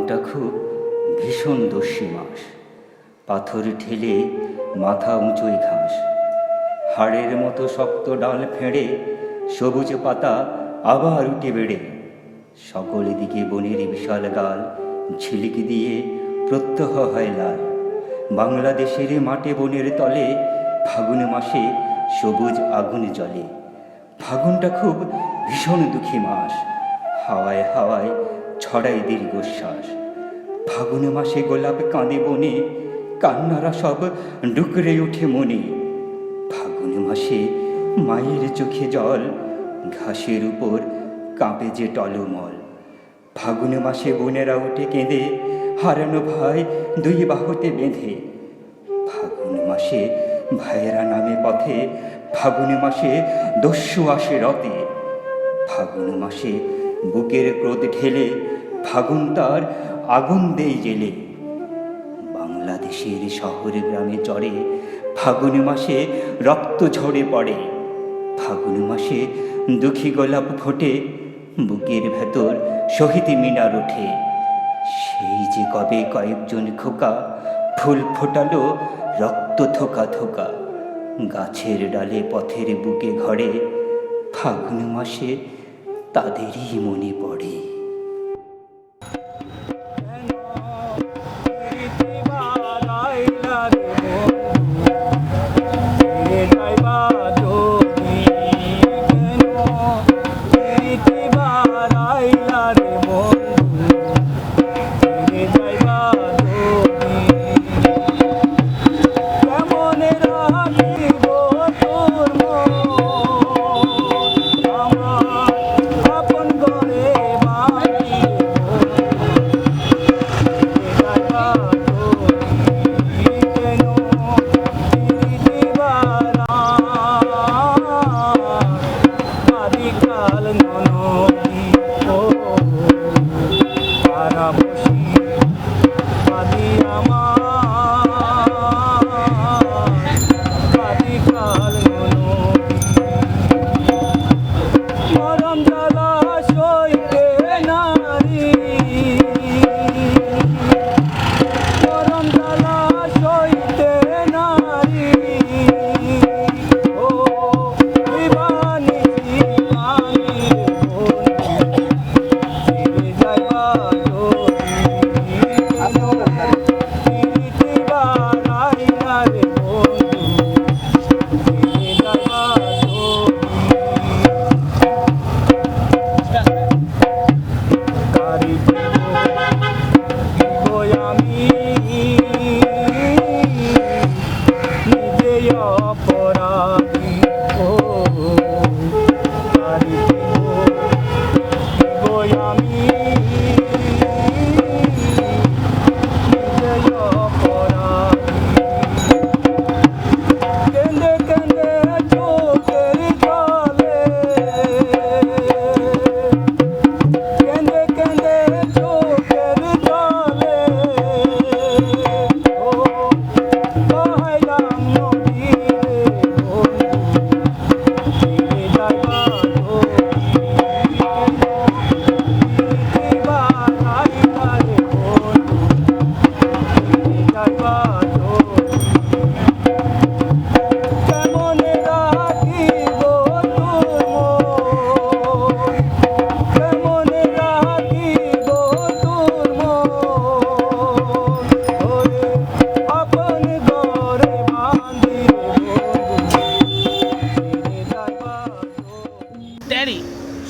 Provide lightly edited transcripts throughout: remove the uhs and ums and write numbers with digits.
ফাগুনটা খুব ভীষণ দস্যি মাস। পাথর ঠেলে মাথা উঁচুই ঘাস, হাড়ের মতো শক্ত ডাল ফেঁড়ে সবুজ পাতা আবার উঠে বেড়ে। সকল দিকে বনের বিশাল গাল ঝিলিক দিয়ে প্রত্যহ হয় লাল। বাংলাদেশের মাঠে বনের তলে ফাগুন মাসে সবুজ আগুন জ্বলে। ফাগুনটা খুব ভীষণ দুঃখী মাস, হাওয়ায় হাওয়ায় ছড়ায় দীর্ঘশ্বাস। ফাগুন মাসে গোলাপ কাঁদে বনে, কান্নারা সব ডুকরে ওঠে মনে। ফাগুন মাসে মায়ের চোখে জল, ঘাসের উপর কাঁপে যে টলমল। ফাগুন মাসে বোনেরা উঠে কেঁদে, হারানো ভাই দুই বাহুতে বেঁধে। ফাগুন মাসে ভাইয়েরা নামে পথে, ফাগুন মাসে দস্যু আসে রতে। ফাগুন মাসে বুকের ক্রোধ ঢেলে, ফাগুন তার আগুন দেই জেলে। বাংলাদেশের শহর গ্রামে চড়ে, ফাগুন মাসে রক্ত ঝরে পড়ে। ফাগুন মাসে দুঃখী গোলাপ ফোটে, বুকের ভেতর শহীদ মিনার ওঠে। সেই যে কবে কয়েকজন খোকা ফুল ফোটালো রক্ত থোকা থোকা। গাছের ডালে পথের বুকে ঘরে, ফাগুন মাসে তাদেরই মনে পড়ে।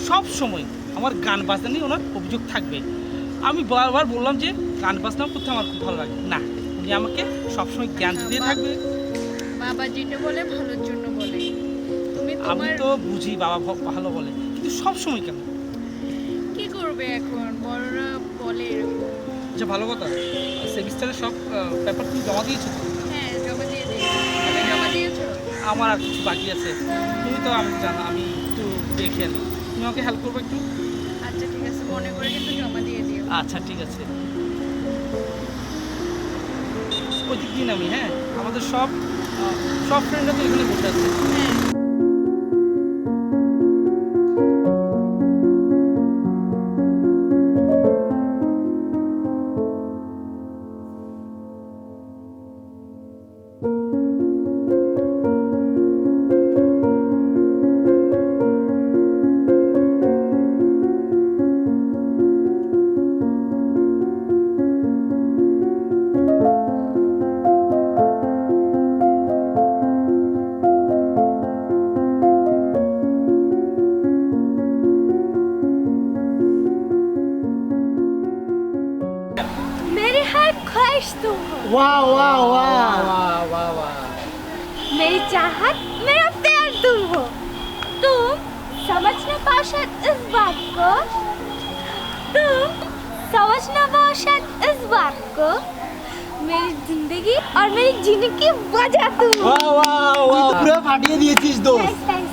সব সময় আমার গান বাজনা নিয়ে ওনার অভিযোগ থাকবে। আমি বারবার বললাম যে গান বাজনা করতে আমার খুব ভালো লাগে না, উনি আমাকে সবসময় জ্ঞান দিয়ে থাকবে। বাবা যেটা বলে ভালোর জন্য বলে। আমি তো বুঝি বাবা ভালো বলে, কিন্তু সব সময় কেন? কি করবে এখন, বড়রা বলে এরকম। আচ্ছা ভালো কথা, সেমিস্টারের সব পেপার তুমি জমা দিয়েছো? হ্যাঁ জমা দিয়ে দিয়েছি। তুমি জমা দিয়েছো? আমার আর কিছু বাকি আছে। তুমি তো আমি জানো আমি একটু দেখে আনি, তুমি আমাকে হেল্প করবে একটু? আচ্ছা ঠিক আছে, মনে করে কিন্তু জমা দিয়ে দিও। আচ্ছা ঠিক আছে, ওই দিক দিন আমি। হ্যাঁ আমাদের সব ফ্রেন্ডরা তো এখানে বসে আছে। হ্যাঁ ख्वाहिश तुम हो, वाह वाह वाह वाह वाह वाह। मेरी चाहत मेरा प्यार तुम हो। तुम समझ ना पाओ शायद इस बात को, तुम समझ ना पाओ शायद इस बात को, मेरी जिंदगी और मेरी जीने की वजह तुम हो। वाह वाह वाह, পুরো ফাটিয়ে দিয়েছিস দোস্ত। Thanks.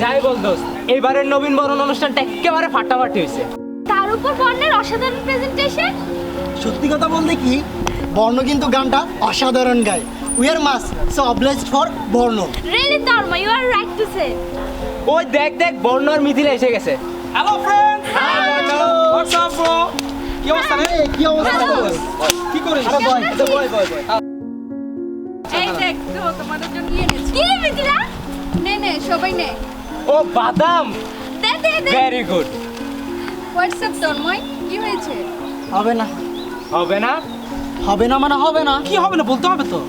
যাই বল দোস্ত, এবারের নবীন বরণ অনুষ্ঠানটা একেবারে ফাটাফাটি হয়েছে। তার উপর বর্ণের অসাধারণ প্রেজেন্টেশন। সত্যি কথা বলতে কি, বর্ণ কিন্তু গানটা অসাধারণ গায়। We are most so obliged for Barna. Really Dharma, you are right to say. ওই দেখ দেখ, বর্ণ আর মিথিলা এসে গেছে। Hello friend, what's up bro? কি অবস্থা রে? কি অবস্থা তোর? কি করিস? আরে বয় এই দেখ তো তোমাদের জন্য নিয়ে এনেছি। কি রে মিথিলা? নে সবাই নে। ও বাদাম, দে। Very good. হোয়াটসঅ্যাপ তন্ময়, কি হয়েছে? হবে না, হবে না? হবে না মানে হবে না। কি হবে না বলতে হবে তো।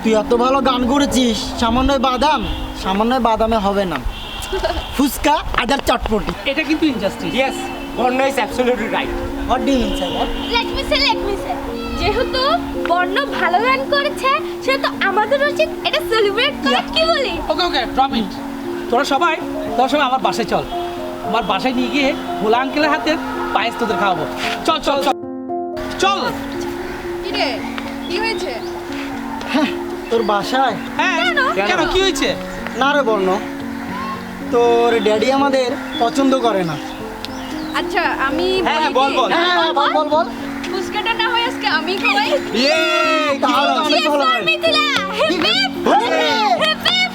তুই এত ভালো গান করেছিস, সামান্য বাদামে হবে না। ফুচকা আদার চটপটি। এটা কিন্তু injustice. Yes, Barna is absolutely right. What do you mean sir? Let me say. যেহেতু বর্ণ ভালো গান করেছে, সেহেতু আমাদের উচিত এটা সেলিব্রেট করা, কি বলি? ওকে ড্রপ ইট। তোরা সবাই আমার বাসায় চল। আমার বাসায় নিয়ে গিয়ে ভোলা আঙ্কেলের হাতের পায়েস তোদের খাওয়াবো। চল। কি রে, কি হয়েছে? তোর বাসায়? হ্যাঁ, কেন কি হয়েছে? না রে বর্ণ, তোর ড্যাডি আমাদের পছন্দ করে না। আচ্ছা আমি হ্যাঁ, বলি বল। কি? হ্যাঁ বল। ফুচকাটা না হয় আজকে আমি খাওয়াই। ইয়ে, তাহলে তো অনেক ভালো হয়। Mithila, hip hip hurray!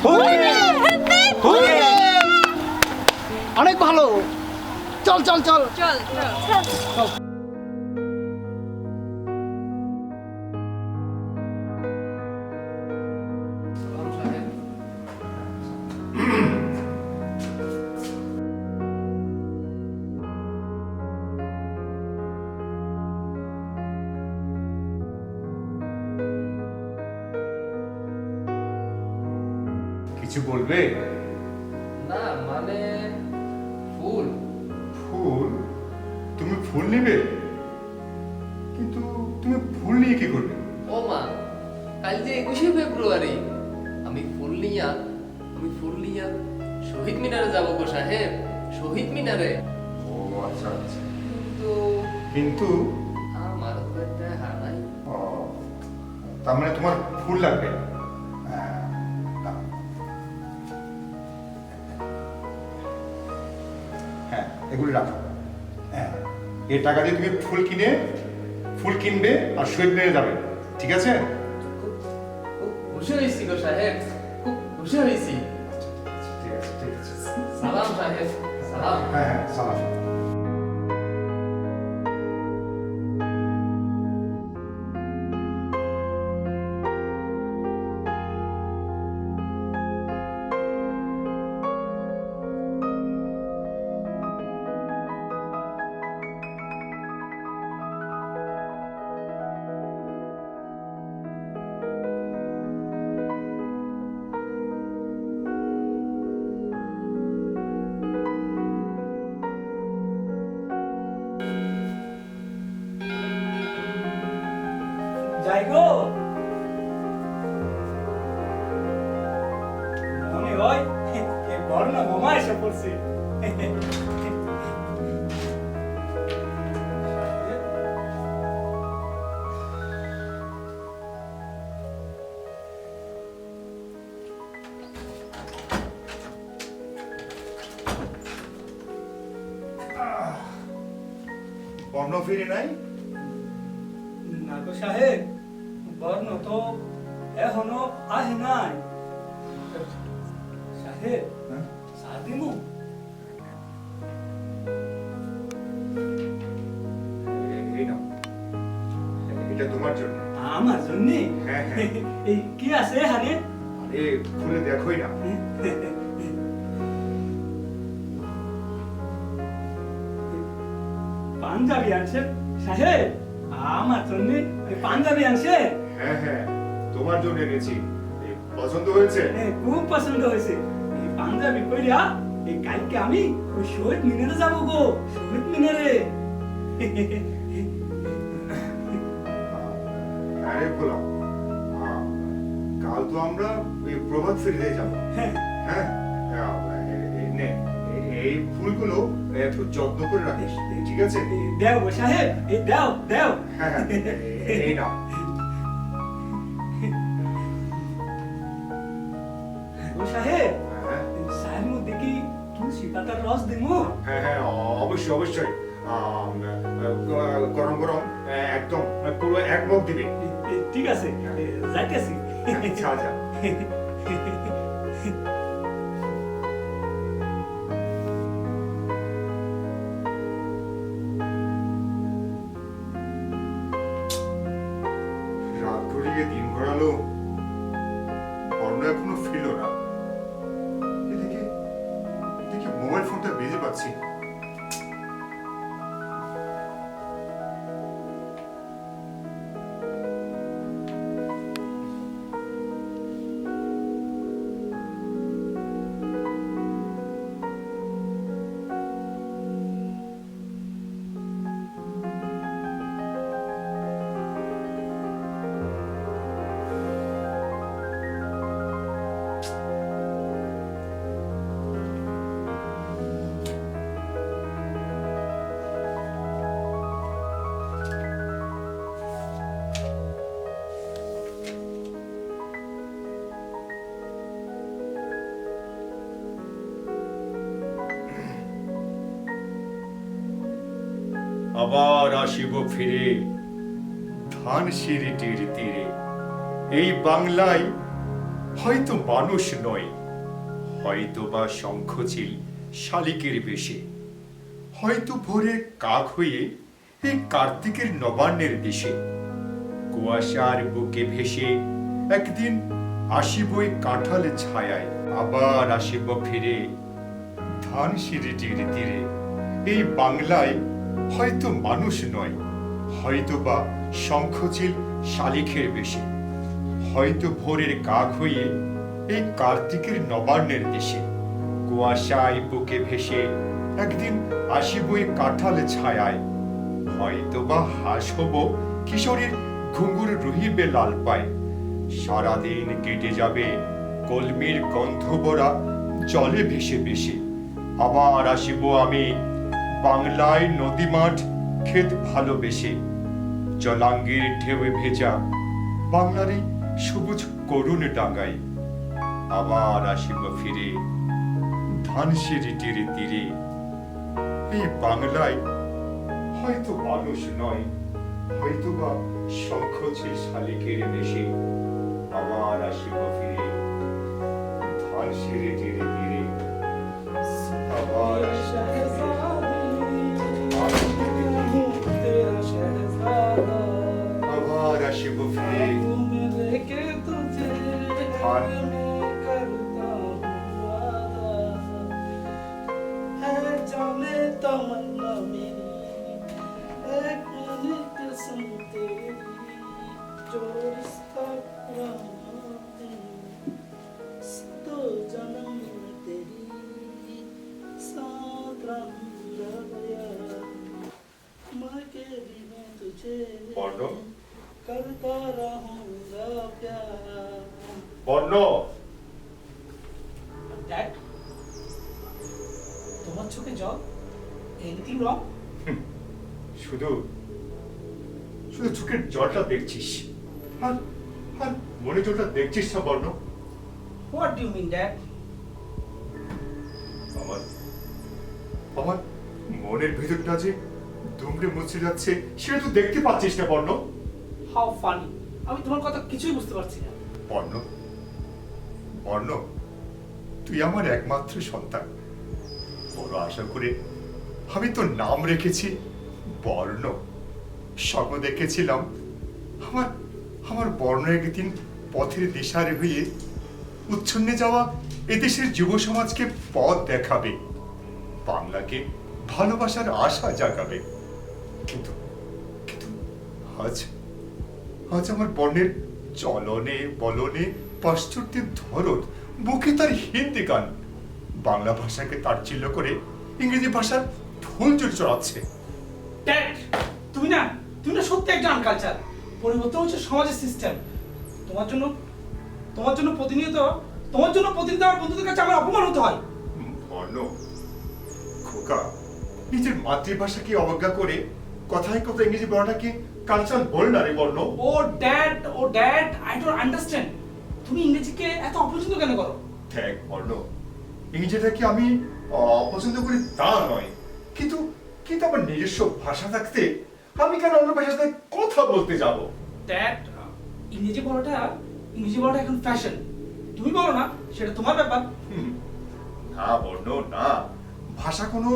Hurray! Hurray! অনেক ভালো। চল চল কিছু বলবে? না মানে ফুল। ফুল? তুমি ফুল নিবে? কিন্তু তুমি ফুল নিয়ে কি করবে? ও মা, কাল যে 21শে ফেব্রুয়ারি, আমি ফুল নিয়া শহীদ মিনারে যাব গো সাহেব, শহীদ মিনারে। ও আচ্ছা। কিন্তু কিন্তু আমার তো একটা হারাই। ও, তার মানে তোমার ফুল লাগবে? দাও। হ্যাঁ, এগুলি রাখো। হ্যাঁ, এই টাকা দিয়ে তুমি ফুল কিনবে আর শহীদ মিনারে যাবে, ঠিক আছে? খুব খুশি হয়েছি গো সাহেব, খুব খুশি হয়েছি। ঠিক আছে। সালাম সাহেব, সালাম। হ্যাঁ, সালাম। যাই গো, মনে হয় এই বর্ণ বোমা এসে পড়ছে। বর্ণ ফিরে নাই? না গো সাহেব, বর্ণ তো এখনো আহে নাই। সাহেব, হ্যাঁ? চা দিমু? এই নাও, এটা তোমার জন্য। আমার জন্যে? হ্যাঁ। এই কি আছে হারে? আরে খুলে দেখোই না। পাঞ্জাবি আনছে সাহেব, আমার জন্যে পাঞ্জাবি আনছে। হ্যাঁ, তোমার জন্য এনেছি। এই পছন্দ হয়েছে? খুব পছন্দ হয়েছে। এই পাঞ্জাবি পরিয়া এই কালকে আমি ওই শহীদ মিনারে যাবো গো, শহীদ মিনারে। আরে খোলা, কাল তো আমরা ওই প্রভাত ফেরিতে যাবো। হ্যাঁ হ্যাঁ, নে এই ফুলগুলো একটু যত্ন করে রাখিস, ঠিক আছে? দেও গো সাহেব, এই দেও দেও। হ্যাঁ, এই নাও। ও সাহেব, হ্যাঁ চায়ের মধ্যে কি তুলসী পাতার রস দিমু? হ্যাঁ হ্যাঁ, অবশ্যই অবশ্যই। গরম গরম একদম পুরো এক মগ দিবে। ঠিক আছে, যাইতেছি। আচ্ছা আচ্ছা। রাত গড়িয়ে দিন গড়ালো, অন্য এখনো ফিরল না। এদিকে এদিকে মোবাইল ফোনটা বেজে পাচ্ছি। আবার আসিব ফিরে ধানসিঁড়িটির তীরে। এই বাংলায় হয়তো মানুষ নয়, হয়তো বা শঙ্খচিল শালিকের বেশে, হয়তো ভোরে কাক হয়ে এই কার্তিকের নবান্নের দেশে। কুয়াশার বুকে ভেসে একদিন আসিব এই কাঁঠাল ছায়ায়। আবার আসিব ফিরে ধানসিঁড়িটির তীরে। এই বাংলায় হয়তো মানুষ নয়, হয়তো বা শঙ্খচিল শালিকের বেশে, হয়তো ভোরের কাক হয়ে এই কার্তিকের নবান্নের দেশে। কুয়াশায় বুকে ভেসে একদিন আসিবই কাঁঠাল ছায়ায়। হয়তো বা হাস হব কিশোরীর ঘুঙুর রহিবে লাল পায়। সারাদিন কেটে যাবে কলমির গন্ধ ভরা জলে ভেসে ভেসে। আবার আসিব আমি বাংলায় নদী মাঠ ক্ষেত ভালোবেসে। জলাঙ্গির ঢেউয়ে ভেজা বাংলারই সবুজ করুণ ডাঙ্গায়। আবার আসিব ফিরে ধানসিঁড়িটির তীরে। এই বাংলায় হয়তো মানুষ নয়, হয়তো বা শঙ্খচিল শালিকের বেশে। আবার আসিব ফিরে ধানসিঁড়িটির তীরে। আবার আসিব ফিরে। আবার আসিব ফিরে ধান বর্ণ বর্ণ ড্যাড, তোমার চোখে জল, এনিথিং রং? শুধু শুধু চোখের জলটা দেখছিস, আর আর মনে জলটা দেখছিস না Barna? What do you mean dad? আমার আমার মনের ভেতরটা যে দুমড়ে মুচড়ে যাচ্ছে সেটা তুই দেখতে পাচ্ছিস না বর্ণ? How funny! আমি তোমার কথা কিছুই বুঝতে পারছি না। বর্ণ বর্ণ, তুই আমার একমাত্র সন্তান। বড় আশা করে আমি তোর নাম রেখেছি বর্ণ। স্বপ্ন দেখেছিলাম আমার আমার বর্ণ একদিন পথের দিশারি হয়ে উচ্ছন্নে যাওয়া এদেশের যুব সমাজকে পথ দেখাবে, বাংলাকে ভালোবাসার আশা জাগাবে। কিন্তু কিন্তু আজ আজ আমার বর্ণের চলনে বলনে পাশ্চাত্যের ধরন, মুখে তার হিন্দি গান, বাংলা ভাষাকে তাচ্ছিল্য করে ইংরেজি ভাষার ফুল চড়াচ্ছে। ড্যাড, তুমি না সত্যি একজন আনকালচার। পরিবর্তন হচ্ছে সমাজের সিস্টেম। তোমার জন্য প্রতিনিয়ত আমার বন্ধুদের কাছে আমার অপমান হতে হয়। বর্ণ খোকা, নিজের মাতৃভাষাকে অবজ্ঞা করে কথায় কথা ইংরেজি বলাটাকে কালচার বল না রে বর্ণ। ও ড্যাড, আই ডোন্ট আন্ডারস্ট্যান্ড। তুমি ইংরেজিকে এত অপছন্দ কেন করো? দেখ বর্ণ, ইংরেজিটাকে আমি অপছন্দ করি তা নয়, কিন্তু কিন্তু আমার নিজস্ব ভাষা থাকতে আমি কেন অন্য ভাষাতে কথা বলতে যাব? ড্যাড, ইংরেজি বলাটা এখন ফ্যাশন। তুমি বলো না, সেটা তোমার ব্যাপার। না বর্ণ না, ভাষা কোনো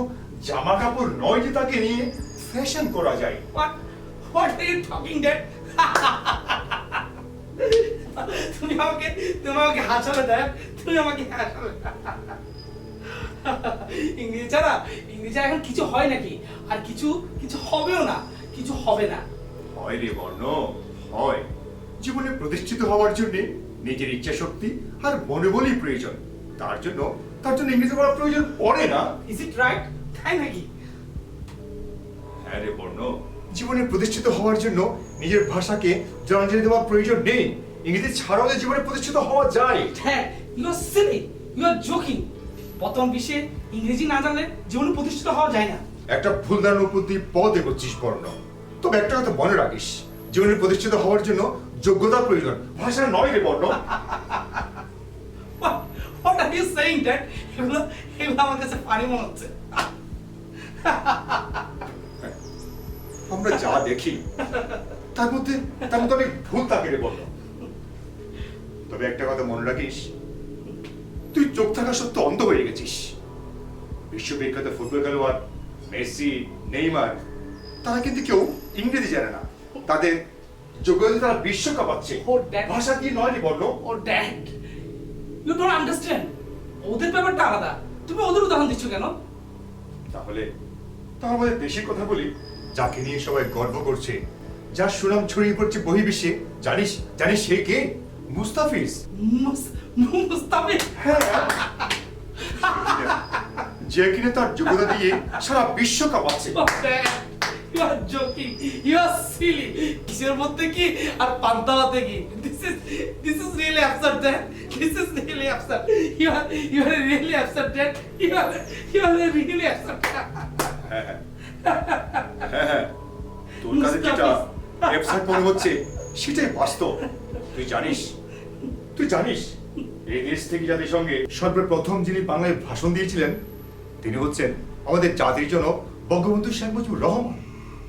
জামা কাপড় নয় যে তাকে নিয়ে ফ্যাশন করা যায়। What are you talking, Dad? তুমি আমাকে হাসালে, Dad। তুমি আমাকে হাসালে। ইংরেজি ছাড়া এখন কিছু হয় নাকি? আর কিছু হবেও না, কিছু হবে না। হয় রে বর্ণ, হয়। জীবনে প্রতিষ্ঠিত হওয়ার জন্য নিজের ইচ্ছা শক্তি আর মনোবলই প্রয়োজন। তার জন্য ইংরেজি বলার প্রয়োজন পড়ে না। Is it right? তাই নাকি? হ্যাঁ রে বর্ণ, জীবনে প্রতিষ্ঠিত হওয়ার জন্য নিজের ভাষাকে জলাঞ্জলি দেওয়ার প্রয়োজন নেই। ইংরেজি ছাড়াও যে জীবনে প্রতিষ্ঠিত হওয়া যায়। Dad, you are silly. You are joking. বর্তমান বিশ্বে ইংরেজি না জানলে জীবনে প্রতিষ্ঠিত হওয়া যায় না। একটা ভুল ধারণার উপর দিয়ে পথ এগোচ্ছিস বর্ণ। তবে একটা কথা মনে রাখিস, জীবনে প্রতিষ্ঠিত হওয়ার জন্য যোগ্যতা প্রয়োজন, ভাষা নয় রে বর্ণ। What are you saying, Dad? এগুলো আমার কাছে ফানি মনে হচ্ছে। আমরা যা দেখি তার মধ্যে অনেক ভুল থাকে রে বর্ণ। তবে একটা কথা মনে রাখিস, তুই চোখ থাকা সত্ত্বেও অন্ধ হয়ে গেছিস। বিশ্ববিখ্যাত ফুটবল খেলোয়াড় মেসি, নেইমার, তারা কিন্তু কেউ ইংরেজি জানে না। তাদের যোগ্যতা তারা বিশ্বকাপ পাচ্ছে Oh, Dad. ভাষা দিয়ে নয় রে বর্ণ। ও ড্যাড, ইউ ডোন্ট আন্ডারস্ট্যান্ড। ওদের ব্যাপারটা আলাদা, তুমি ওদের উদাহরণ দিচ্ছ কেন? তাহলে আমাদের দেশের কথা বলি, যাকে নিয়ে সবাই গর্ব করছে, যার সুনাম ছড়িয়ে পড়ছে বহির্বিশ্বে। জানিস সে কে? মুস্তাফিজ। মুস্তাফিজ। হ্যাঁ, যে কিনা তার যোগ্যতা দিয়ে সারা বিশ্বকাপ আছে। Oh, Dad, you are joking. You are silly. কিসের মধ্যে কি আর পান্তালাতে কি? This is really absurd, Dad. This is really absurd. You are really absurd, Dad. You are really absurd. হ্যাঁ, তোর কাছে যেটা ওয়েবসাইট মনে হচ্ছে সেটাই বাস্তব। তুই জানিস এই দেশ থেকে জাতিসংঘে সর্বপ্রথম যিনি বাংলায় ভাষণ দিয়েছিলেন তিনি হচ্ছেন আমাদের জাতির জনক বঙ্গবন্ধু শেখ মুজিবুর রহমান।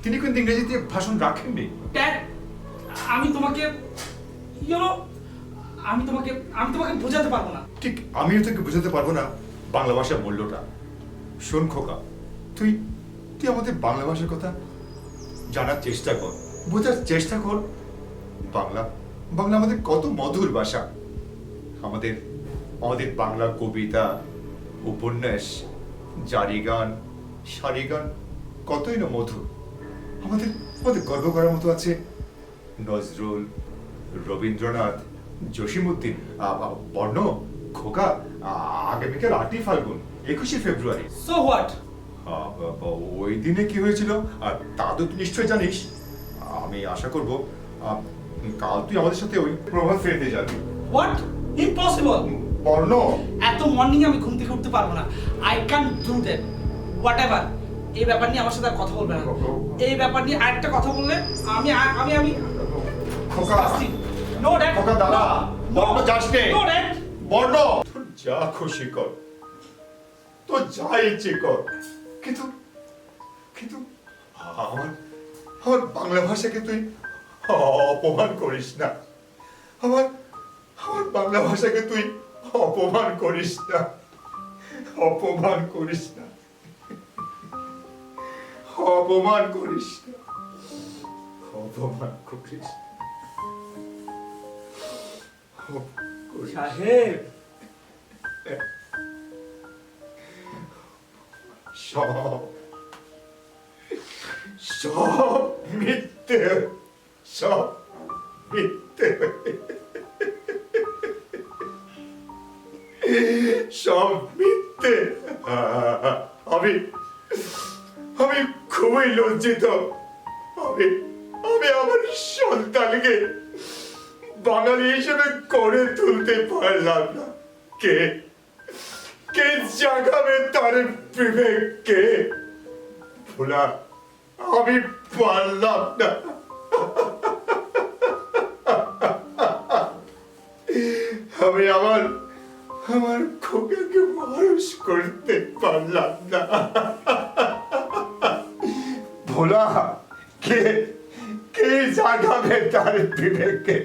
তিনি কিন্তু ইংরেজিতে ভাষণ রাখেননি। Dad, আমি তোমাকে বোঝাতে পারবো না। ঠিক আমিও তোকে বোঝাতে পারবো না বাংলা ভাষার মূল্যটা। শোন খোকা, তুই আমাদের বাংলা ভাষার কথা জানার চেষ্টা কর, বোঝার চেষ্টা কর। বাংলা আমাদের কত মধুর ভাষা। আমাদের বাংলা কবিতা, উপন্যাস, জারি গান, সারি গান কতই না মধুর। আমাদের গর্ব করার মতো আছে নজরুল, রবীন্দ্রনাথ, জসিমউদ্দিন। বর্ণ খোকা, আগামীকাল 8ই ফাল্গুন, 21শে ফেব্রুয়ারি। So what? ওই দিনে কি হয়েছিল তা তো তুই নিশ্চয় জানিস। আমি আশা করব কাল তুই আমাদের সাথে ওই প্রভাত ফেরতে যাবি। What? Impossible. বর্ণ, এত মর্নিং আমি ঘুম থেকে উঠতে পারবো না। I can't do that. Whatever. এই ব্যাপার নিয়ে আমার সাথে আর কথা বলবে না। এই ব্যাপার নিয়ে আরেকটা কথা বললে আমি খোকা, No, Dad. খোকা দাদা, বর্ণ যাস নে। No, Dad. বর্ণ, তোর যা খুশি কর, তোর যা ইচ্ছে কর, কিন্তু আমার বাংলা ভাষাকে তুই অপমান করিস না। আমার বাংলা ভাষাকে তুই অপমান করিস না। অপমান করিস না। অপমান করিস না। অপমান করিস না। সাহেব, সব মিথ্যে, সব মিথ্যে, সব মিথ্যে। আমি খুবই লজ্জিত। আমি আমার সন্তানকে বাঙালি হিসেবে করে তুলতে পারলাম না। কে কে জাগাবে তার বিবেককে? ভোলা, আমি পারলাম না। আমি আমার আমার খোকাকে মানুষ করতে পারলাম না। ভোলা, কে কে জাগাবে তার বিবেকে?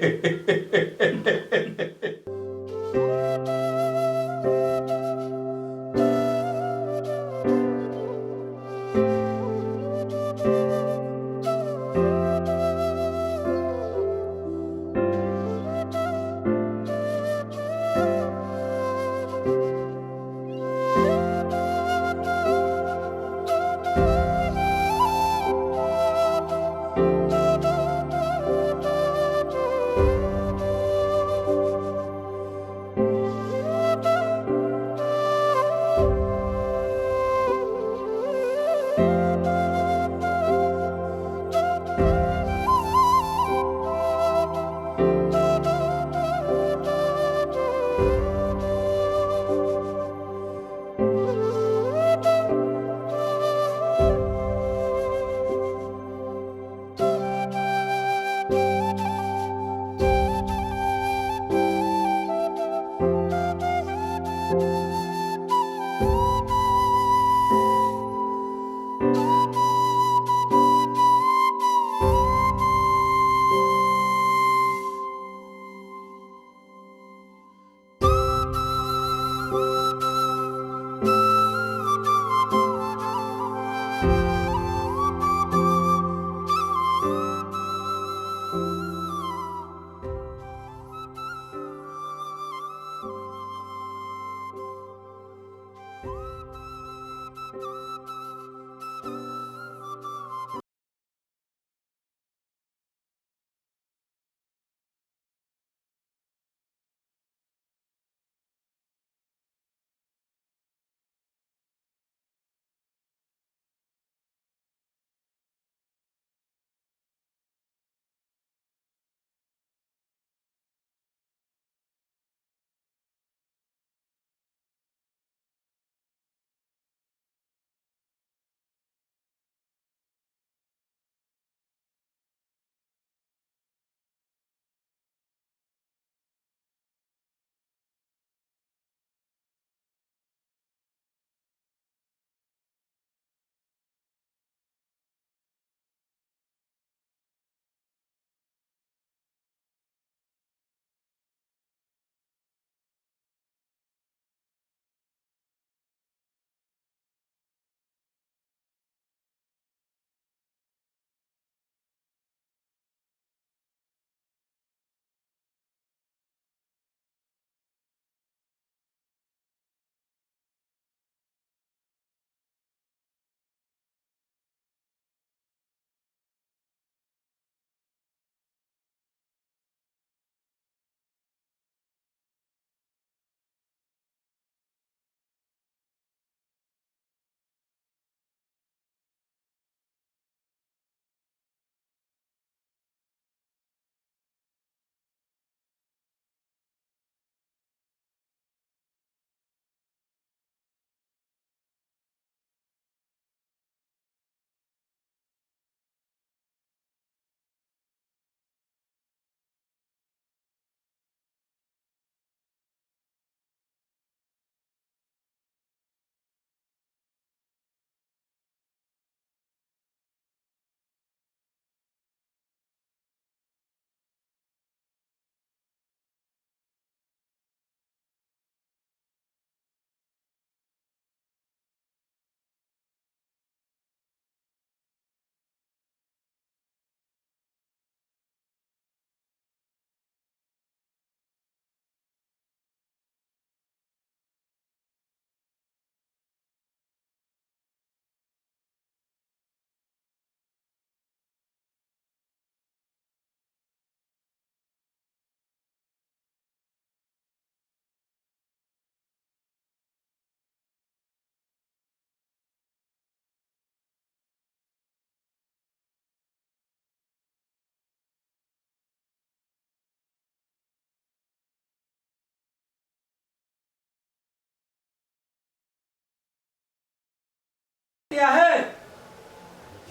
সাহেব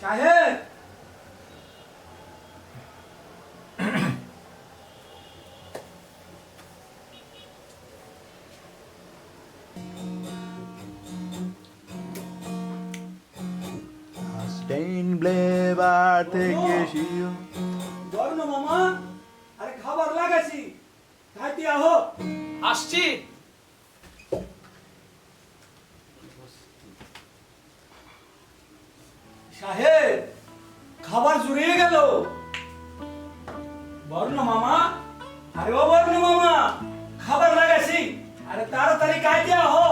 সাহেব বর্ণ মামা আরে খাবার লাগাছি খাইতে আহো আসছি। সাহেব খাবার জুড়িয়ে গেল। বর্ণ মামা আরে ও বর্ণ মামা খাবার লাগাছি আরে তাড়াতাড়ি খাইতে আহো।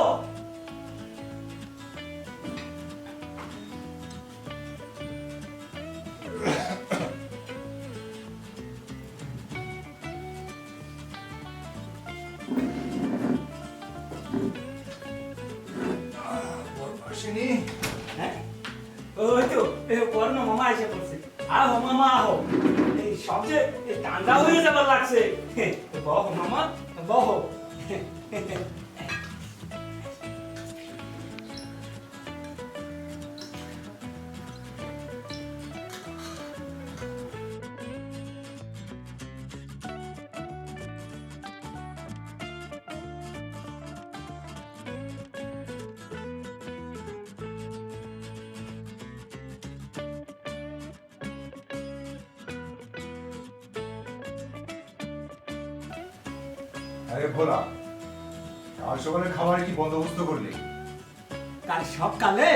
হ্যাঁ? ওই তো বর্ণ মামা এসে পড়ছে। আহো মামা আহো, এই সবচেয়ে ঠান্ডা হয়ে যাবার লাগছে। বহ মামা বহ। আরে ভোলা, কাল সকালে খাবারের কি বন্দোবস্ত করলি? কাল সকালে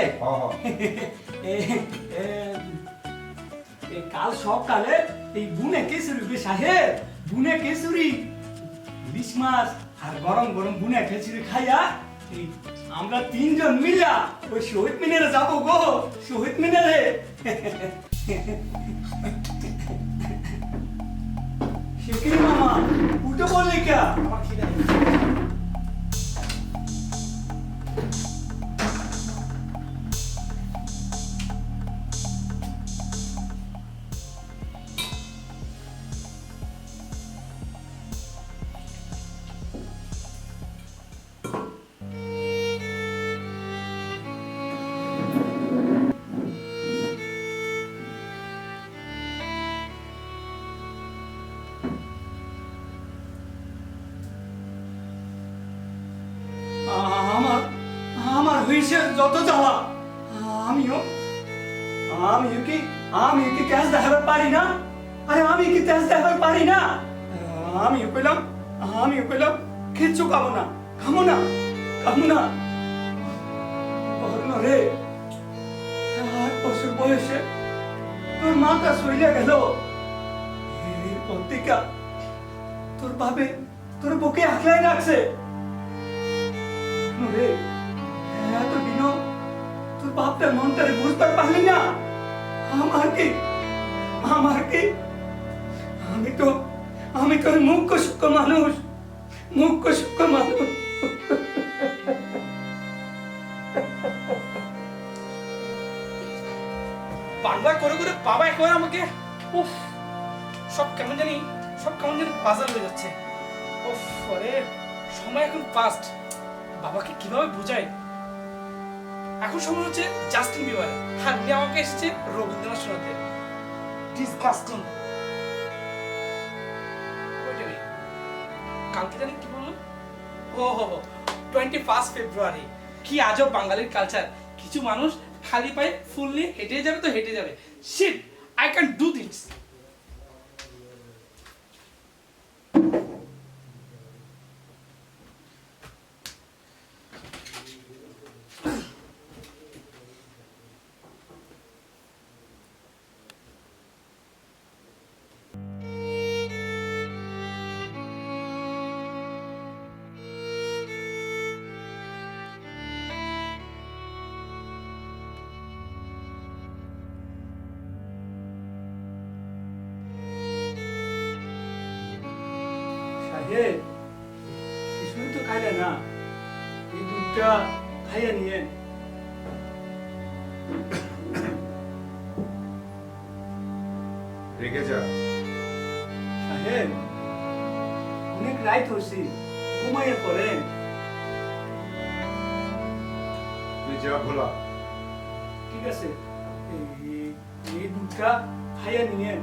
হ্যাঁ কাল সকালে এই বুনে কেসুরি সাহেব, বুনে কেসুরি ইলিশ মাছ আর গরম গরম বুনে কেসুরি খাইয়া এই আমরা তিনজন মিলা ওই শহীদ মিনারে যাবো গো, শহীদ মিনারে। শেখির মামা উঠে বললি কে? আমার খিদে লেগেছে। আমার আমার হয়েছে যত জ্বালা, আমিও কি তেজ দেখাবার পারি না? আরে আমি কি তেজ দেখাবার পারি না? আমিও পেলাম কিচ্ছু খাবো না। বর্ণ রে, 8 বছর বয়সে তোর মাথা সইলে গেল। এরপর থেকে তোর বাবে তোর বুকে আঁকলাই রাখছে। রে, এতদিনও তোর বাপটার মনটারে বুঝতে পারলি না? আমার কি আমি তোর মুখ্য সূক্ষ্ম মানুষ। বাংলা করে করে বাবা একবার আমাকে উফ সব কেমন জানি পাজল হয়ে যাচ্ছে। উফ আরে সময় এখন ফাস্ট, বাবাকে কিভাবে বোঝাই? এখন সময় হচ্ছে জাস্টিন বিবার, আর উনি আমাকে এসেছে রবীন্দ্রনাথ শোনাতে। ডিসকাস্টিং। কালকে জানি কি বললো? ও 21 ফেব্রুয়ারি। কি আজব বাঙালির কালচার! কিছু মানুষ খালি পায়ে ফুল নিয়ে হেঁটে যাবে তো হেঁটে যাবে। Shit, I can do this. সাহেব, কিছুই তো খাইলে না, এই দুধটা খাইয়া নিয়ে। রেখে যা। সাহেব, অনেক রাত হয়েছি, ঘুমাইয়া পড়েন। তুই যা ভোলা, ঠিক আছে এই দুধটা খাইয়া নিয়ে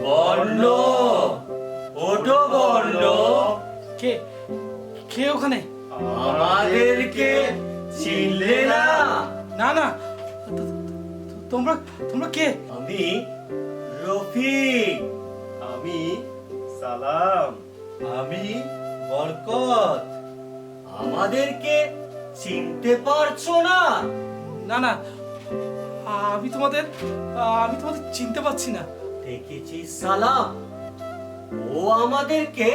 বর্ণ ওটো বর্ণ কে কে ওখানে? আমাদেরকে চিনলে না? না না তোমরা তোমরা কে? আমি রফিক, আমি সালাম, আমি বরকত। আমাদেরকে চিনতে পারছো না? না না আমি তোমাদের চিনতে পারছি না। দেখেছি সালাম, ও আমাদেরকে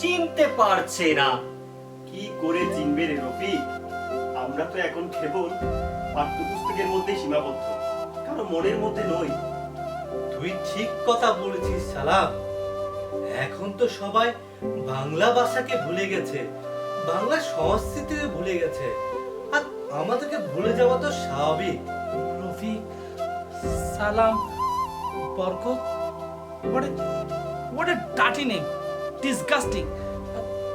চিনতে পারছে না। কি করে চিনবে রে রফিক? আমরা তো এখন কেবল পাঠ্যপুস্তকের মধ্যেই সীমাবদ্ধ, কারো মনের মধ্যে নই। তুই ঠিক কথা বলেছিস সালাম। এখন তো সবাই বাংলা ভাষাকে ভুলে গেছে, বাংলা সংস্কৃতিকে ভুলে গেছে, আর আমাদেরকে ভুলে যাওয়া তো স্বাভাবিক। রফিক, সালাম, বরকত, what a dirty name, disgusting.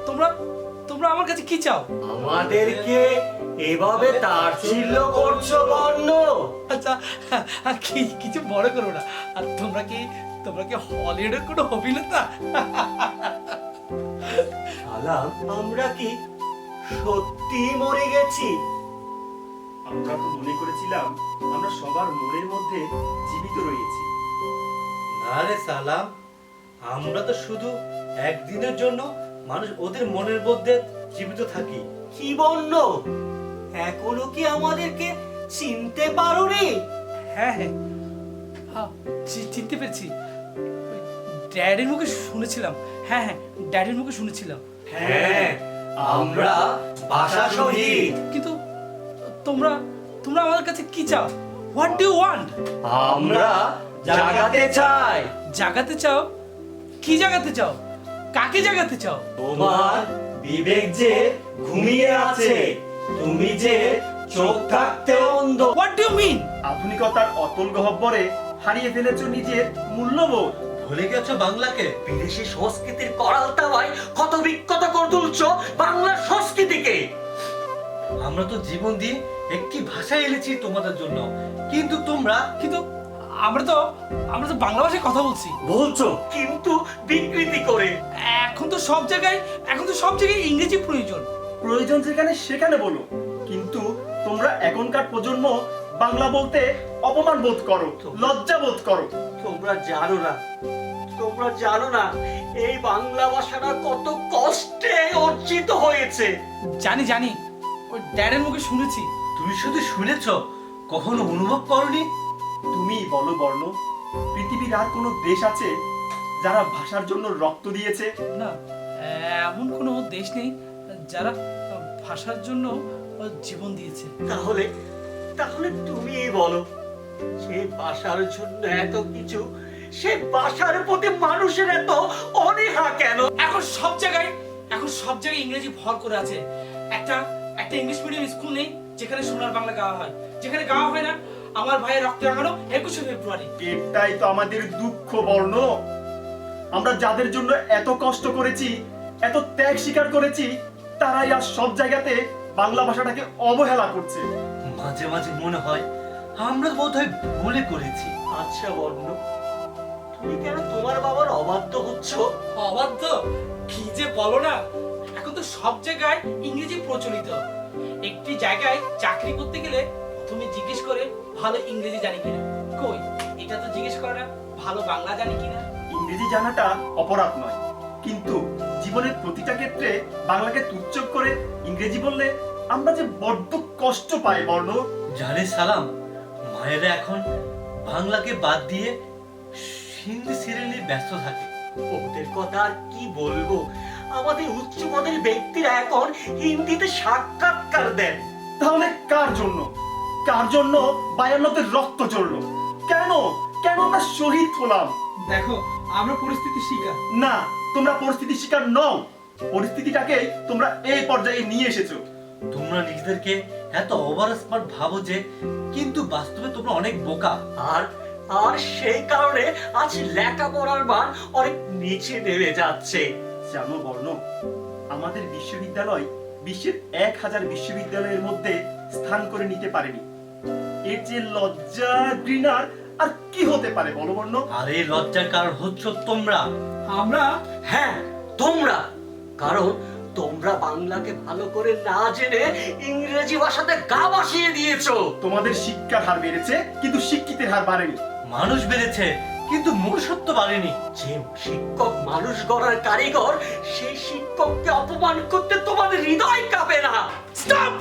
তোমরা আমার কাছে কি চাও? আমাদেরকে এভাবে তাচ্ছিল্য করছো বর্ণ? আচ্ছা কিছু বড় করো না। আর তোমরা কি হলিউডের কোনো অভিনেতা? সালাম, আমরা কি সত্যি মরে গেছি? আমরা তো মনে করেছিলাম আমরা সবার মনের মধ্যে জীবিত রয়েছি। না রে সালাম, আমরা তো শুধু একদিনের জন্য মানুষ ওদের মনের মধ্যে জীবিত থাকি। কি বর্ণ, এখনো কি আমাদেরকে চিনতে পারো রে? হ্যাঁ চিনতে পেরেছি। ড্যাডির মুখে শুনেছিলাম। হ্যাঁ ড্যাডির মুখে শুনেছিলাম। হ্যাঁ, আমরা ভাষা শহীদ। কিন্তু তোমরা আমার কাছে কি চাও? What do you want? আমরা জাগাতে চাই। জাগাতে চাও? কি জাগাতে চাও? কাকে জাগাতে চাও? তোমার বিবেক যে ঘুমিয়ে আছে, তুমি যে চোখ থাকতে অন্ধ। What do you mean? আধুনিকতার অতল গহ্বরে হারিয়ে ফেলেছো নিজের মূল্যবোধ। ভুলে গেছো বাংলাকে। বিদেশি সংস্কৃতির করাল তাওয়ায় ক্ষত বিক্ষত করে তুলছো বাংলা সংস্কৃতিকে। আমরা তো জীবন দিয়ে একটি ভাষায় এনেছি তোমাদের জন্য, কিন্তু তোমরা আমরা তো বাংলা ভাষায় কথা বলছি। বলছো কিন্তু বিকৃতি করে। এখন তো সব জায়গায় ইংরেজি প্রয়োজন। প্রয়োজন যেখানে সেখানে বলো, কিন্তু তোমরা এখনকার প্রজন্ম বাংলা বলতে অপমান বোধ করো, লজ্জা বোধ করো। তোমরা জানো না এই বাংলা ভাষাটা কত কষ্টে অর্জিত হয়েছে। জানি জানি, ওই ড্যাডের মুখে শুনেছি। তুমি শুধু শুনেছ, কখনো অনুভব করনি? তুমি বলো বর্ণ, পৃথিবীর আর কোনো দেশ আছে যারা ভাষার জন্য রক্ত দিয়েছে? না, এমন কোনো দেশ নেই যারা ভাষার জন্য জীবন দিয়েছে। তাহলে তুমি বলো, সে ভাষার জন্য এত কিছু, সে ভাষার প্রতি মানুষের এত অনীহা কেন? এখন সব জায়গায় ইংরেজি ভর করে আছে। একটা ইংলিশ মিডিয়াম স্কুল নেই যেখানে সোনার বাংলা গাওয়া হয়। যেখানে গাওয়া হয় না, আমার ভাইয়ের রক্ত রাঙানো 21শে ফেব্রুয়ারি। এটাই তো আমাদের দুঃখ বর্ণ। আমরা যাদের জন্য এত কষ্ট করেছি, এত ত্যাগ স্বীকার করেছি, তারাই আজ সব জায়গাতে বাংলা ভাষাটাকে অবহেলা করছে। মাঝে মাঝে মনে হয় আমরা বোধহয় ভুলে করেছি। আচ্ছা বর্ণ, তুমি কেন তোমার বাবার অবাধ্য হচ্ছ? অবাধ্য? কি যে বলো না, এখন তো সব জায়গায় ইংরেজি প্রচলিত। একটি জায়গায় চাকরি করতে গেলে প্রথমে জিজ্ঞেস করে ভালো ইংরেজি জানি কিনা। কই, এটা তো জিজ্ঞেস করে না ভালো বাংলা জানি কিনা। ইংরেজি জানাটা অপরাধ নয়, কিন্তু জীবনের প্রতিটা ক্ষেত্রে বাংলাকে তুচ্ছ করে ইংরেজি বললে আমরা যে বড্ড কষ্ট পাই বর্ণ। জানে সালাম, মায়েরা এখন বাংলাকে বাদ দিয়ে হিন্দি সিরিয়ালে ব্যস্ত থাকে। ওদের কথা আর কি বলবো, আমাদের উচ্চ পদের ব্যক্তিরা এখন হিন্দিতে সাক্ষাৎকার দেন। তাহলে কার জন্য 52-তে রক্ত ঝরলো? কেন আমরা শহীদ হলাম? দেখো, আমরা পরিস্থিতি শিকার। না, তোমরা পরিস্থিতি শিকার নও, পরিস্থিতিটাকে তোমরা এই পর্যায়ে নিয়ে এসেছো। তোমরা নিজেদেরকে এত ওভার স্মার্ট ভাবো যে, কিন্তু বাস্তবে তোমরা অনেক বোকা। আর সেই কারণে আজ লেখাপড়ার মান অনেক নিচে নেমে যাচ্ছে। জানো বর্ণ, আমাদের বিশ্ববিদ্যালয় বিশ্বের 1000 বিশ্ববিদ্যালয়ের মধ্যে স্থান করে নিতে পারেনি। এর যে লজ্জা, ঘৃণার আর কি হতে পারে বলো বর্ণ? আর এই লজ্জার কারণ হচ্ছে তোমরা। আমরা? হ্যাঁ, তোমরা। কারণ তোমরা বাংলাকে ভালো করে না জেনে ইংরেজি ভাষাতে গা ভাসিয়ে দিয়েছো। তোমাদের শিক্ষার হার বেড়েছে, কিন্তু শিক্ষিতের হার বাড়েনি। মানুষ বেড়েছে, কিন্তু মনুষ্যত্ব বাড়েনি। যে শিক্ষক মানুষ গড়ার কারিগর, সেই শিক্ষককে অপমান করতে তোমাদের হৃদয় কাঁপে না। স্টপ!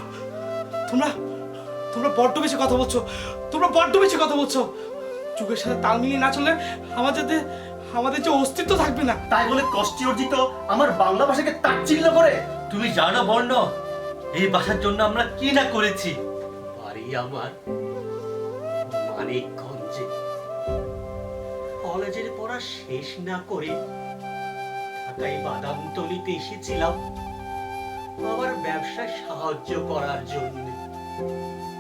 তোমরা বড্ড বেশি কথা বলছো। যুগের সাথে তাল মিলিয়ে না চললে আমাদের যে অস্তিত্ব থাকবে না। তাই বলে কষ্টে অর্জিত আমার বাংলা ভাষাকে তাচ্ছিল্য করে? তুমি জানো বর্ণ, এই ভাষার জন্য আমরা কি না করেছি? বাড়ি আমার মানিকগঞ্জে। কলেজের পড়া শেষ না করে ঢাকায় বাদামতলিতে এসেছিলাম আমার ব্যবসায় সাহায্য করার জন্য।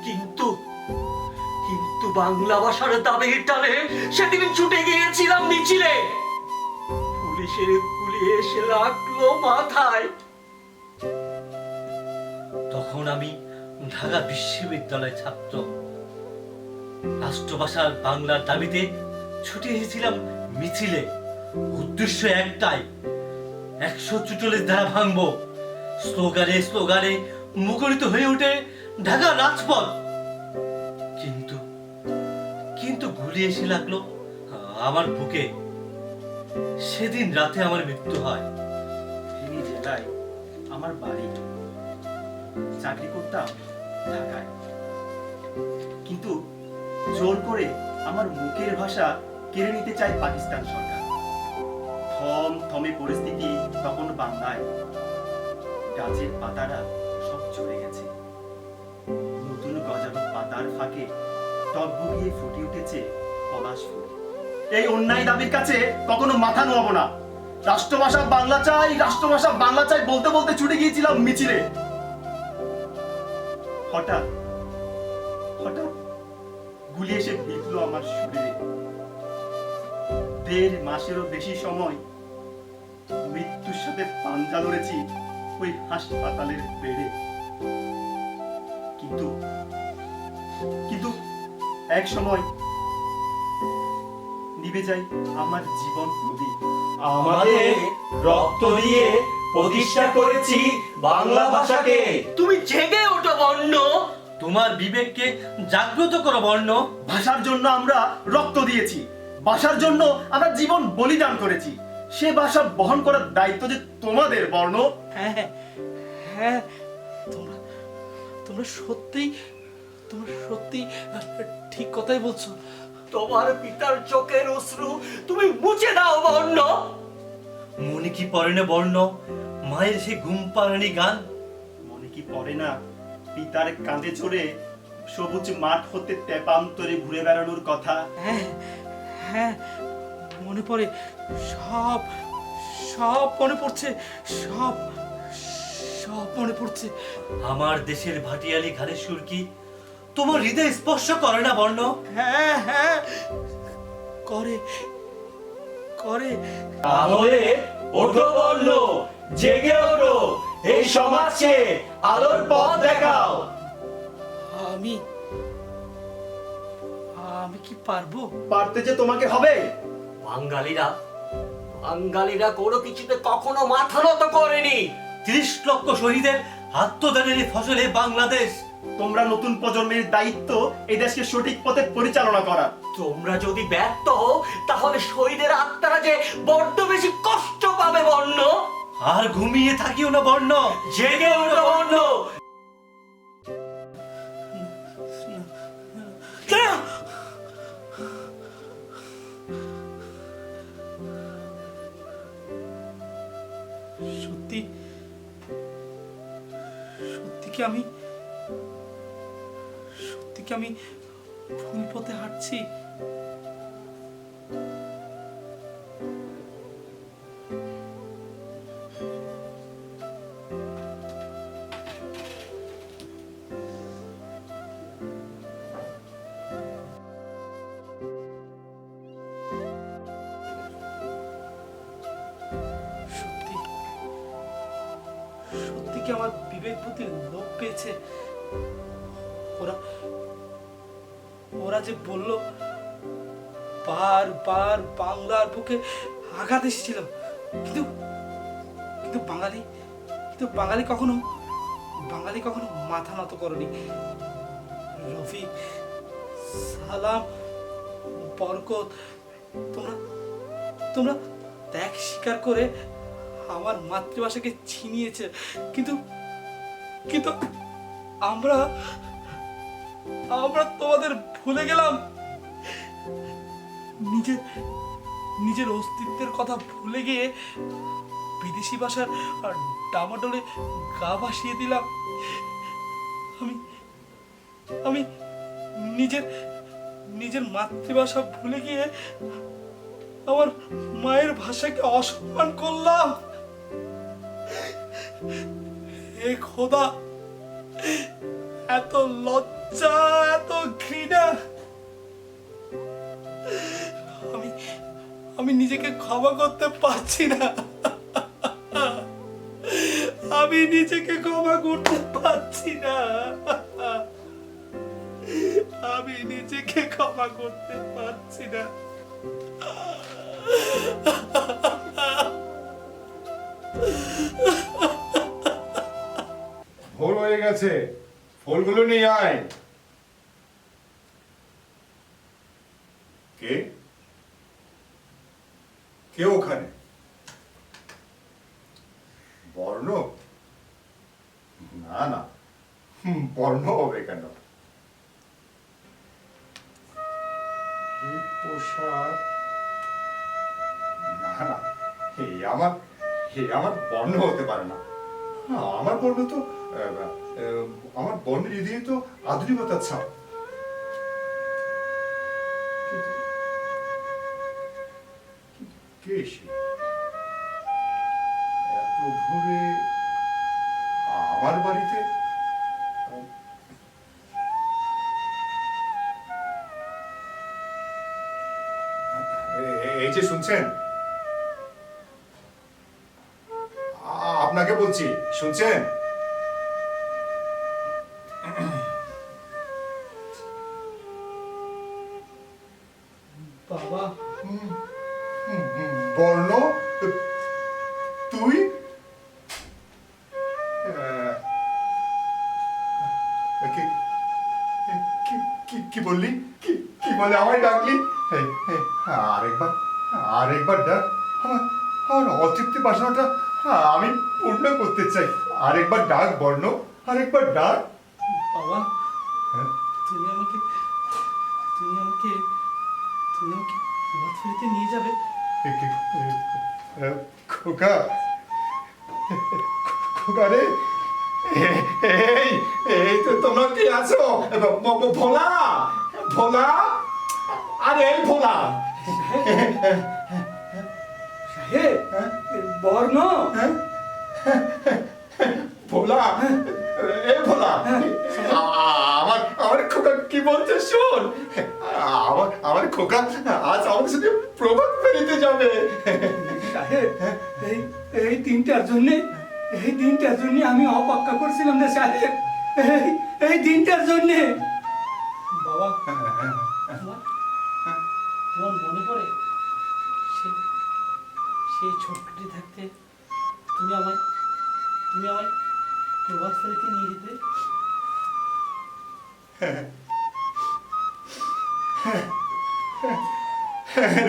কিন্তু বাংলা ভাষার দাবির টানে সেদিন ছুটে গিয়েছিলাম মিছিলে। পুলিশের গুলি এসে লাগলো মাথায়। তখন আমি ঢাকা বিশ্ববিদ্যালয়ের ছাত্র। রাষ্ট্রভাষার বাংলার দাবিতে ছুটে এসেছিলাম মিছিলে। উদ্দেশ্য একটাই, 144 ধারা ভাঙবো। স্লোগানে মুখরিত হয়ে ওঠে ঢাকা রাজপথ। কিন্তু গুলি এসে লাগলো আমার বুকে। সেদিন রাতে আমার মৃত্যু হয়। ফেনী জেলায় আমার বাড়ি, চাকরি করতাম ঢাকায়। কিন্তু জোর করে আমার মুখের ভাষা কেড়ে নিতে চায় পাকিস্তান সরকার। থমথমে পরিস্থিতি তখন বাংলায়। গাছের পাতারা সব ঝরে গেছে, নতুন গজানো পাতার ফাঁকে টগবগিয়ে ফুটে উঠেছে পলাশ ফুল। এই অন্যায় দাবির কাছে কখনো মাথা নোয়াবো না। রাষ্ট্রভাষা বাংলা চাই বলতে বলতে ছুটে গিয়েছিলাম মিছিলে। হঠাৎ গুলি এসে বিঁধল আমার শরীরে। 1.5 মাসেরও বেশি সময় মৃত্যুর সাথে পাঞ্জা লড়েছি ওই হাসপাতালের বেডে। কিন্তু এক সময় নিভে যায় আমার জীবন প্রদীপ। আমাদের রক্ত দিয়ে প্রতিষ্ঠা করেছি বাংলা ভাষাকে। তুমি জেগে ওঠো বর্ণ, তোমার বিবেককে জাগ্রত করো বর্ণ। ভাষার জন্য আমরা রক্ত দিয়েছি, ভাষার জন্য আমরা জীবন বলিদান করেছি। সে ভাষা বহন করার দায়িত্ব যে তোমাদের বর্ণ। হ্যাঁ হ্যাঁ, তোমরা তোমরা সত্যি ঠিক কথাই বলছো। তোমার পিতার চোখের অশ্রু তুমি মুছে দাও বর্ণ। মনে কি পড়ে না বর্ণ মায়ের সে ঘুম পাড়ানি গান? মনে কি পড়ে না পিতার কাঁধে চড়ে সবুজ মাঠ হতে তেপান্তরে ঘুরে বেড়ানোর কথা? হ্যাঁ হ্যাঁ, মনে পড়ে, সব সব মনে পড়ছে, সব সব মনে পড়ছে। আমার দেশের ভাটিয়ালি ঘাড়ের সুর কি তোমার হৃদয় স্পর্শ করে না বর্ণ? হ্যাঁ হ্যাঁ, করে করে। তাহলে ওঠো বর্ণ, জেগে ওঠো, এই সমাজকে আলোর পথ দেখাও। আমি আমি কি পারবো? পারতে যে তোমাকে হবে। বাঙালিরা কোনো কিছুতে কখনো মাথা নত করেনি। 30 লক্ষ শহীদের আত্মদানের ফসলে বাংলাদেশ। তোমরা নতুন প্রজন্মের দায়িত্ব এই দেশকে সঠিক পথে পরিচালনা করা। তোমরা যদি ব্যর্থ হও তাহলে শহীদের আত্মারা যে বড্ড বেশি কষ্ট পাবে বর্ণ। আর ঘুমিয়ে থাকিও না বর্ণ, জেগে ওঠো বর্ণ। সত্যি সত্যি কি আমি ভুল পথে হাঁটছি? সত্যি সত্যি কি আমার বিবেক বুদ্ধি লোপ পেয়েছে? ওরা যে বলল বারবার বাংলার বুকে আঘাত এসেছিল, কিন্তু কিন্তু বাঙালি কখনো মাথা নত করেনি। রফি, সালাম, বরকত, তোমরা ত্যাগ স্বীকার করে আমার মাতৃভাষাকে ছিনিয়েছে, কিন্তু কিন্তু আমরা তোমাদের ভুলে গেলাম। নিজের অস্তিত্বের কথা ভুলে গিয়ে বিদেশি ভাষার ডামাডোলে গা ভাসিয়ে দিলাম। আমি নিজের মাতৃভাষা ভুলে গিয়ে আমার মায়ের ভাষাকে অসম্মান করলাম। হে খোদা, এত লজ্জা, এত ঘৃণা! আমি নিজেকে ক্ষমা করতে পারছি না। আমি নিজেকে ক্ষমা করতে পারছি না। আমি নিজেকে ক্ষমা করতে পারছি না। ভোর হয়ে গেছে, ফলগুলো নিয়ে আয়। কে কে ওখানে? বর্ণ? না না, বর্ণ হবে কেন? এই পোশাক? না না, আমার বর্ণ হতে পারে না। আমার বর্ণ তো আমার বর্ণের হৃদয়ে তো আধুনিকতার ছাপ। কে সে এত ভোরে আমার বাড়িতে? এই যে শুনছেন, আপনাকে বলছি, শুনছেন? বাবা, বর্ণ, তুই? কি বললি? কি কি বলে আমায় ডাকলি? এই, এই, আরেকবার ডাক। আমার আমার অতৃপ্তি বাসনাটা আমি পূর্ণ করতে চাই। আরেকবার ডাক বর্ণ, আরেকবার ডাক। বাবা, হ্যাঁ? তুমি আমাকে প্রভাত ফেরিতে নিয়ে যাবে? খোকা, খোকা রে, এই এই তো তোমরা কি আছো? ভোলা, ভোলা, আরে এই ভোলা। সাহেব, বর্ণ, ভোলা, এ ভোলা, আমার আমার খোকা কি বলছে শোন। আমার খোকা আজ আমাদের সাথে প্রভাত ফেরিতে যাবে। সাহেব, এই দিনটার জন্য আমি অপেক্ষা করছিলাম না সাহেব, এই দিনটার জন্য। বাবা, তোমার মনে পড়ে সেই ছোট্টটি থাকতে তুমি আমায় প্রভাত ফেরিতে নিয়ে যেতে?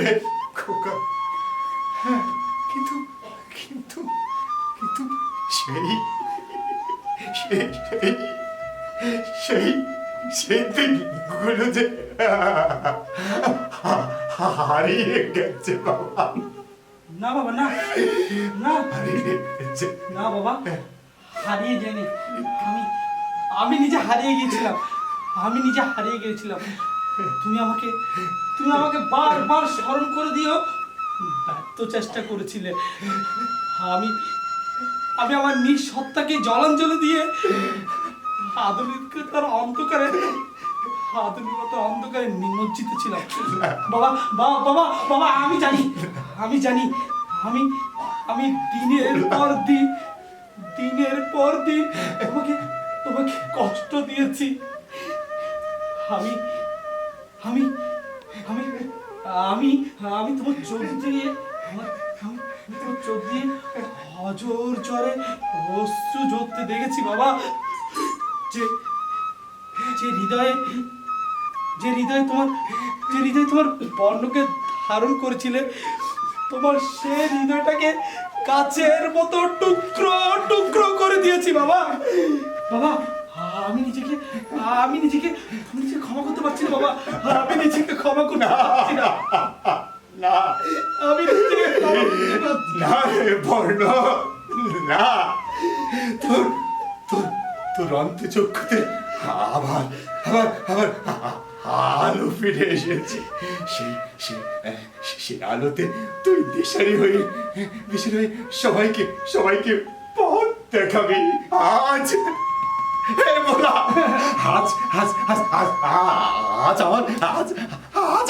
রে খোকা, কিন্তু কিন্তু কিন্তু সেই সেই সেই সেই দিনগুলো যে হারিয়ে গেছে বাবা। না বাবা, না না হারিয়ে গেছে। না বাবা, হারিয়ে যায়নি। আমি নিজে হারিয়ে গিয়েছিলাম। তুমি আমাকে বারবার স্মরণ করে দিও, ব্যর্থ চেষ্টা করেছিলে। আমি আমার নিজ সত্তাকে জলাঞ্জলি দিয়ে আধুনিকতার অন্ধকারে নিমজ্জিত ছিলাম। বাবা বাবা বাবা বাবা, আমি জানি আমি দিনের পর দিন তোমাকে কষ্ট দিয়েছি। আমি আমি আমি আমি আমি তোমার চোখ দিয়ে অজর চরে অশ্রু ঝরতে দেখেছি বাবা। যে হৃদয়ে তোমার বর্ণকে ধারণ করেছিলে, তোমার সে হৃদয়টাকে কাচের মতো টুকরো টুকরো করে দিয়েছি বাবা। বাবা, আমি নিজেকে ক্ষমা করতে পারছি না বাবা। আমি নিজেকে ক্ষমা করতে পারছি না। না, আমি নিজেকে ক্ষমা করতে পারছি না। না রে বর্ণ, না। তোর অন্তঃচক্ষুতে আবার আলো ফিরে এসেছে। সেই আলোতে তুই দিশারি হয়ে সবাইকে পথ দেখাবি। আজ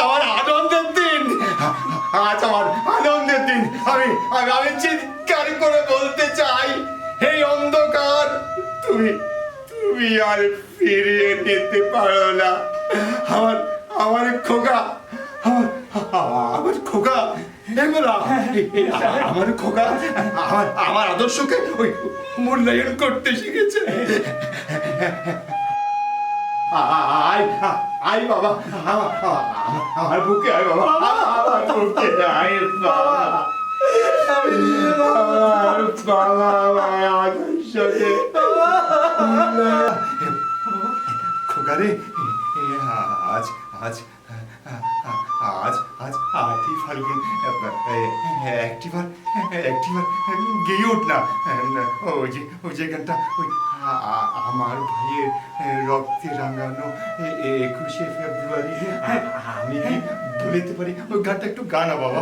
আমার আনন্দের দিন। আমি চিৎকার করে বলতে চাই, এই অন্ধকার তুমি আর ফিরিয়ে নিতে পারো না। আমার খোকা, আমার খোকা, এগুলা আমার খোকা আমার আদর্শকে ওই মূল্যায়ন করতে শিখেছে। আয় বাবা, আমার বুকে আয় বাবা, আমার বুকে আয় বাবা, আমার বাবা আমার আদর্শকে। খোকা রে, আজ আটি ফাল্গুন, একটিবার গেয়ে ওঠ না। ওই যে গানটা, ওই আমার ভাইয়ের রক্তে রাঙানো 21শে ফেব্রুয়ারি, আমি কি ভুলিতে পারি? ওই গানটা একটু গানা বাবা।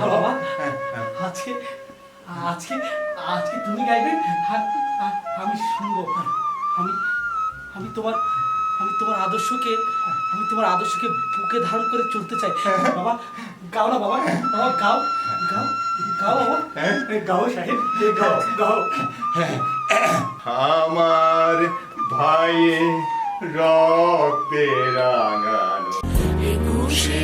বাবা, আজকে তুমি গাইবে, আমি শুনবো। আমি তোমার আদর্শকে বুকে ধারণ করে চলতে চাই। বাবা, গাও না বাবা, গাও বাবা, গাও সাহেব, গাও। আমার ভাইয়ের রক্তে রাঙানো 21শে